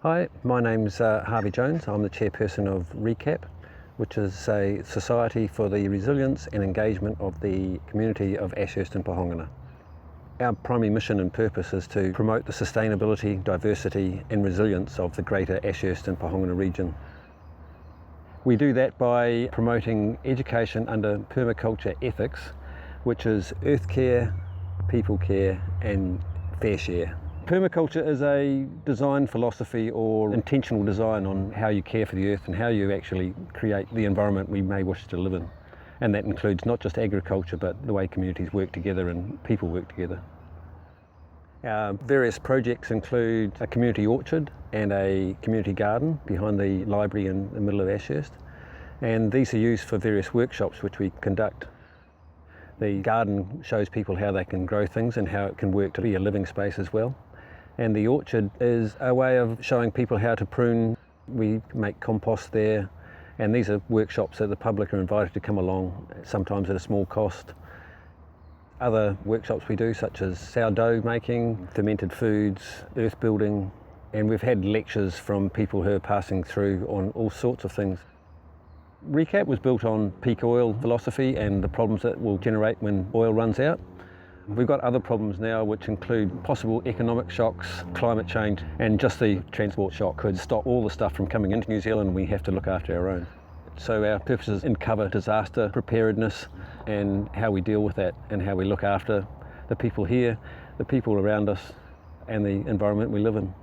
Hi, my name's Harvey Jones. I'm the chairperson of RECAP, which is a Society for the Resilience and Engagement of the Community of Ashurst and Pohongona. Our primary mission and purpose is to promote the sustainability, diversity and resilience of the greater Ashurst and Pohongona region. We do that by promoting education under permaculture ethics, which is earth care, people care and fair share. Permaculture is a design philosophy or intentional design on how you care for the earth and how you actually create the environment we may wish to live in. And that includes not just agriculture, but the way communities work together and people work together. Our various projects include a community orchard and a community garden behind the library in the middle of Ashurst. And these are used for various workshops which we conduct. The garden shows people how they can grow things and how it can work to be a living space as well. And the orchard is a way of showing people how to prune. We make compost there, and these are workshops that the public are invited to come along, sometimes at a small cost. Other workshops we do, such as sourdough making, fermented foods, earth building, and we've had lectures from people who are passing through on all sorts of things. RECAP was built on peak oil philosophy and the problems that will generate when oil runs out. We've got other problems now which include possible economic shocks, climate change, and just the transport shock could stop all the stuff from coming into New Zealand. We have to look after our own. So our purposes cover disaster preparedness and how we deal with that and how we look after the people here, the people around us and the environment we live in.